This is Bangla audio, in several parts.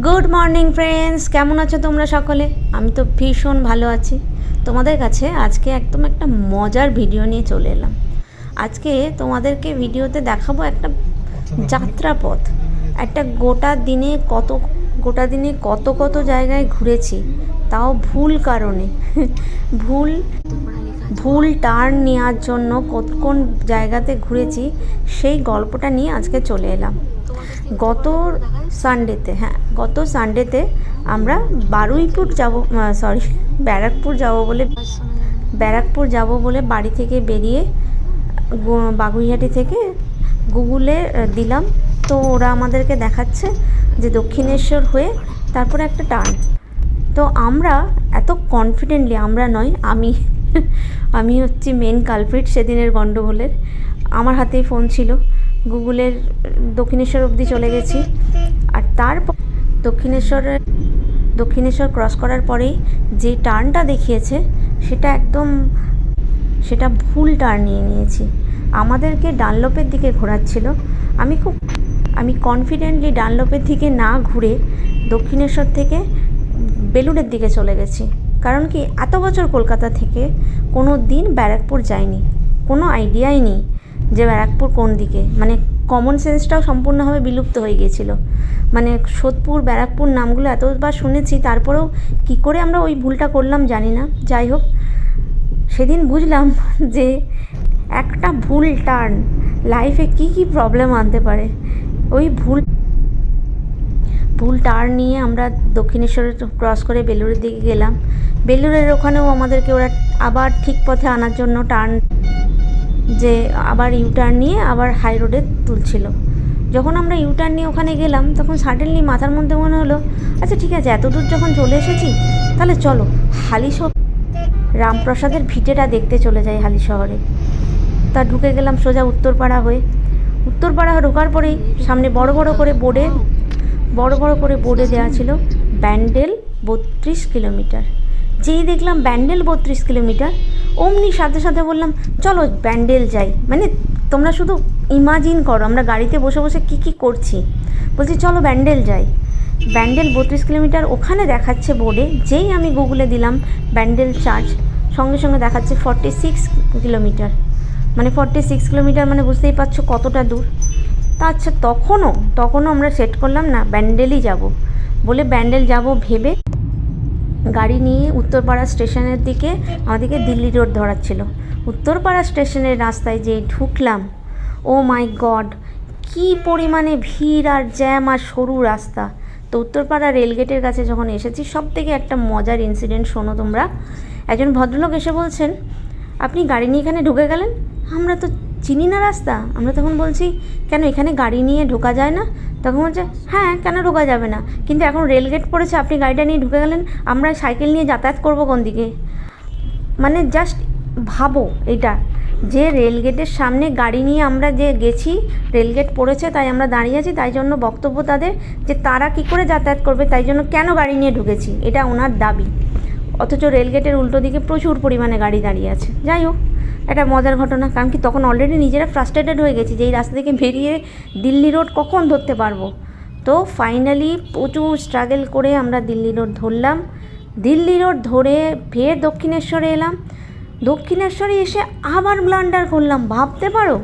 গুড মর্নিং ফ্রেন্ডস, কেমন আছো তোমরা সকলে? আমি তো ভীষণ ভালো আছি। তোমাদের কাছে আজকে একদম একটা মজার ভিডিও নিয়ে চলে এলাম। আজকে তোমাদেরকে ভিডিওতে দেখাবো একটা যাত্রাপথ। একটা গোটা দিনে কত কত জায়গায় ঘুরেছি, তাও ভুল কারণে ভুল ভুল টার্ন নেওয়ার জন্য কোন জায়গাতে ঘুরেছি সেই গল্পটা নিয়ে আজকে চলে এলাম। গত সানডেতে আমরা ব্যারাকপুর যাব বলে বাড়ি থেকে বেরিয়ে বাগুইহাটি থেকে গুগলে দিলাম, তো ওরা আমাদেরকে দেখাচ্ছে যে দক্ষিণেশ্বর হয়ে তারপরে একটা টার্ন। তো আমরা এত কনফিডেন্টলি, আমরা নয়, আমি হচ্ছি মেন কালপ্রিট সেদিনের গণ্ডগোলের। আমার হাতেই ফোন ছিল, গুগলের দক্ষিণেশ্বর অবধি চলে গেছি। আর তারপর দক্ষিণেশ্বর ক্রস করার পরেই যে টার্নটা দেখিয়েছে সেটা ভুল টার্ন নিয়েছি। আমাদেরকে ডানলপের দিকে ঘোরাচ্ছিল। আমি কনফিডেন্টলি ডানলপের দিকে না ঘুরে দক্ষিণেশ্বর থেকে বেলুড়ের দিকে চলে গেছি। কারণ কি, এত বছর কলকাতা থেকে কোনো দিন ব্যারাকপুর যাইনি, কোনো আইডিয়াই নেই যে ব্যারাকপুর কোন দিকে। মানে কমন সেন্সটাও সম্পূর্ণভাবে বিলুপ্ত হয়ে গিয়েছিল। মানে সোদপুর, ব্যারাকপুর নামগুলো এতবার শুনেছি, তারপরেও কি করে আমরা ওই ভুলটা করলাম জানি না। যাই হোক, সেদিন বুঝলাম যে একটা ভুল টার্ন লাইফে কি প্রবলেম আনতে পারে। ওই ভুল টার্ন নিয়ে আমরা দক্ষিণেশ্বরে ক্রস করে বেলুড়ের দিকে গেলাম। বেলুড়ের ওখানেও আমাদেরকে ওরা আবার ঠিক পথে আনার জন্য আবার ইউটার্ন নিয়ে আবার হাই রোডে তুলছিল। যখন আমরা ইউটার্ন নিয়ে ওখানে গেলাম, তখন সাডেনলি মাথার মধ্যে মনে হলো, আচ্ছা ঠিক আছে, এত দূর যখন চলে এসেছি তাহলে চলো রামপ্রসাদের ভিটেটা দেখতে চলে যাই হালি শহরে। তা ঢুকে গেলাম সোজা উত্তরপাড়া ঢোকার পরেই সামনে বড় বড় করে বোর্ডে দেওয়া ছিল ব্যান্ডেল 32 কিলোমিটার। যেই দেখলাম ব্যান্ডেল 32 কিলোমিটার, অমনি সাথে সাথে বললাম চলো ব্যান্ডেল যাই। মানে তোমরা শুধু ইমাজিন করো আমরা গাড়িতে বসে বসে কি করছি। বলছি চলো ব্যান্ডেল যাই। ব্যান্ডেল 32 কিলোমিটার ওখানে দেখাচ্ছে বোর্ডে। যেই আমি গুগলে দিলাম ব্যান্ডেল চার্জ, সঙ্গে সঙ্গে দেখাচ্ছে 46 কিলোমিটার। মানে 46 কিলোমিটার মানে বুঝতেই পারছো কতটা দূর। তা আচ্ছা, তখনও আমরা সেট করলাম না, ব্যান্ডেলই যাব বলে ব্যান্ডেল যাব ভেবে গাড়ি নিয়ে উত্তরপাড়া স্টেশনের দিকে আমাদেরকে দিল্লি রোড ধরাচ্ছিল। উত্তরপাড়া স্টেশনের রাস্তায় যেই ঢুকলাম, ও মাই গড, কি পরিমাণে ভিড় আর জ্যাম আর সরু রাস্তা। তো উত্তরপাড়া রেলগেটের কাছে যখন এসেছি, সব থেকে একটা মজার ইনসিডেন্ট শোনো তোমরা। একজন ভদ্রলোক এসে বলছেন, আপনি গাড়ি নিয়ে এখানে ঢুকে গেলেন, আমরা তো চিনি না রাস্তা। আমরা তখন বলছি, কেন এখানে গাড়ি নিয়ে ঢোকা যায় না? তখন বলছে, হ্যাঁ কেন ঢোকা যাবে না, কিন্তু এখন রেলগেট পড়েছে, আপনি গাড়িটা নিয়ে ঢুকে গেলেন, আমরা সাইকেল নিয়ে যাতায়াত করব কোন দিকে? মানে জাস্ট ভাবো এটা, যে রেলগেটের সামনে গাড়ি নিয়ে আমরা যে গেছি, রেলগেট পড়েছে তাই আমরা দাঁড়িয়ে আছি, তাই জন্য বক্তব্য তাদের যে তারা কি করে যাতায়াত করবে, তাই জন্য কেন গাড়ি নিয়ে ঢুকেছি, এটা ওনার দাবি। অথচ রেলগেটের উল্টো দিকে প্রচুর পরিমাণে গাড়ি দাঁড়িয়ে আছে। যাই হোক, একটা মজার ঘটনা। কারণ কি, তখন অলরেডি নিজেরা ফ্রাস্ট্রেটেড হয়ে গেছি যে এই রাস্তা থেকে বেরিয়ে দিল্লি রোড কখন ধরতে পারবো। তো ফাইনালি প্রচুর স্ট্রাগল করে আমরা দিল্লি রোড ধরলাম। দিল্লি রোড ধরে ফের দক্ষিণেশ্বরে এলাম। দক্ষিণেশ্বরে এসে আবার ব্লান্ডার করলাম, ভাবতে পারো।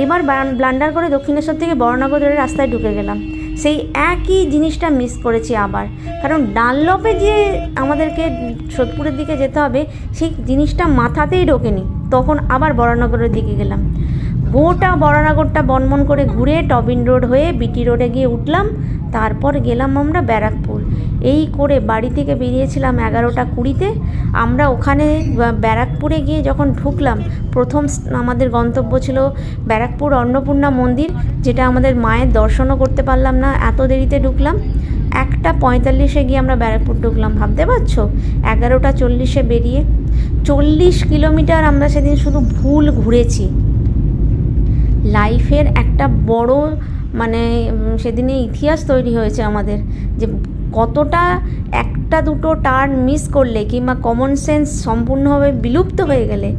এবার ব্লান্ডার করে দক্ষিণেশ্বর থেকে বড়নগর ধরে রাস্তায় ঢুকে গেলাম। সেই একই জিনিসটা মিস করেছি আবার, কারণ ডানলপে যে আমাদেরকে সোদপুরের দিকে যেতে হবে সেই জিনিসটা মাথাতেই ঢোকেনি। তখন আবার বড়নগরের দিকে গেলাম। গোটা বড়নগরটা বনমন করে ঘুরে টবিন রোড হয়ে বিটি রোডে গিয়ে উঠলাম। তারপর গেলাম আমরা ব্যারাকপুর। এই করে বাড়ি থেকে বেরিয়েছিলাম 11টা 20-তে। আমরা ওখানে ব্যারাকপুরে গিয়ে যখন ঢুকলাম, প্রথম আমাদের গন্তব্য ছিল ব্যারাকপুর অন্নপূর্ণা মন্দির, যেটা আমাদের মায়ের দর্শনও করতে পারলাম না, এত দেরিতে ঢুকলাম। 1:45-এ গিয়ে আমরা ব্যারাকপুর ঢুকলাম। ভাবতে পারছো, 11টা 40-এ বেরিয়ে 40 কিলোমিটার আমরা সেদিন শুধু ভুল ঘুরেছি। লাইফের একটা বড় সেদিনে ইতিহাস তৈরি হয়েছে আমাদের, যে কতটা একটা দুটো টার্ন মিস করলে কিংবা কমন সেন্স সম্পূর্ণভাবে বিলুপ্ত হয়ে গেলে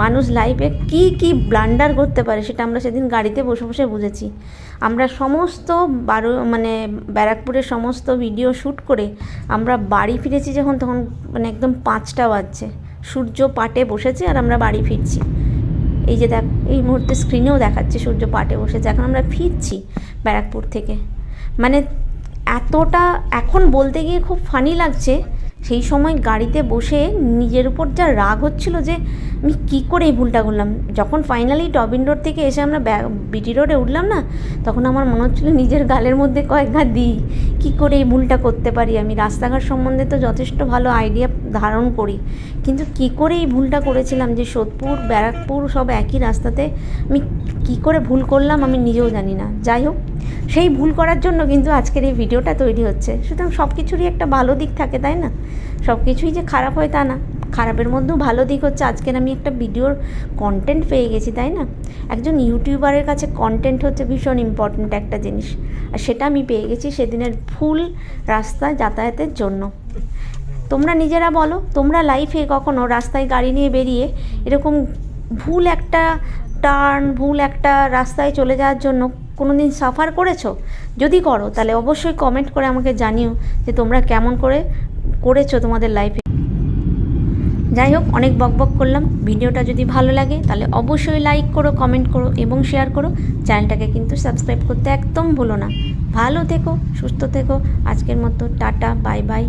মানুষ লাইফে কি কি ব্লান্ডার করতে পারে সেটা আমরা সেদিন গাড়িতে বসে বসে বুঝেছি। আমরা সমস্ত ব্যারাকপুরের সমস্ত ভিডিও শ্যুট করে আমরা বাড়ি ফিরেছি যখন, তখন মানে একদম 5টা বাজছে, সূর্য পাটে বসেছে আর আমরা বাড়ি ফিরছি। এই যে দেখ, এই মুহূর্তে স্ক্রিনেও দেখাচ্ছে সূর্য পাটে বসেছে, এখন আমরা ফিরছি ব্যারাকপুর থেকে। মানে এতটা এখন বলতে গিয়ে খুব ফানি লাগছে, সেই সময় গাড়িতে বসে নিজের উপর যা রাগ হচ্ছিল যে আমি কী করে এই ভুলটা করলাম। যখন ফাইনালি টবিন রোড থেকে এসে আমরা বিটি রোডে উঠলাম না, তখন আমার মনে হচ্ছিলো নিজের গালের মধ্যে কয়েক ঘা দিই, কী করে এই ভুলটা করতে পারি। আমি রাস্তাঘাট সম্বন্ধে তো যথেষ্ট ভালো আইডিয়া ধারণ করি, কিন্তু কী করে এই ভুলটা করেছিলাম যে সোদপুর ব্যারাকপুর সব একই রাস্তাতে আমি কী করে ভুল করলাম আমি নিজেও জানি না। যাই হোক, সেই ভুল করার জন্য কিন্তু আজকের এই ভিডিওটা তৈরি হচ্ছে। সুতরাং সব কিছুরই একটা ভালো দিক থাকে, তাই না? সব কিছুই যে খারাপ হয় তা না, খারাপের মধ্যেও ভালো দিক হচ্ছে আজকের আমি একটা ভিডিওর কন্টেন্ট পেয়ে গেছি, তাই না? একজন ইউটিউবারের কাছে কন্টেন্ট হচ্ছে ভীষণ ইম্পর্ট্যান্ট একটা জিনিস, আর সেটা আমি পেয়ে গেছি সেদিনের ভুল রাস্তায় যাতায়াতের জন্য। তোমরা নিজেরা বলো, তোমরা লাইফে কখনো রাস্তায় গাড়ি নিয়ে বেরিয়ে এরকম ভুল একটা টার্ন, ভুল একটা রাস্তায় চলে যাওয়ার জন্য কোনো দিন সাফার করেছো? যদি করো তাহলে অবশ্যই কমেন্ট করে আমাকে জানিও যে তোমরা কেমন করে করেছো তোমাদের লাইফে। যাই হোক, অনেক বকবক করলাম। ভিডিওটা যদি ভালো লাগে তাহলে অবশ্যই লাইক করো, কমেন্ট করো এবং শেয়ার করো। চ্যানেলটাকে কিন্তু সাবস্ক্রাইব করতে একদম ভুলো না। ভালো থেকো, সুস্থ থেকো। আজকের মতো টাটা, বাই বাই।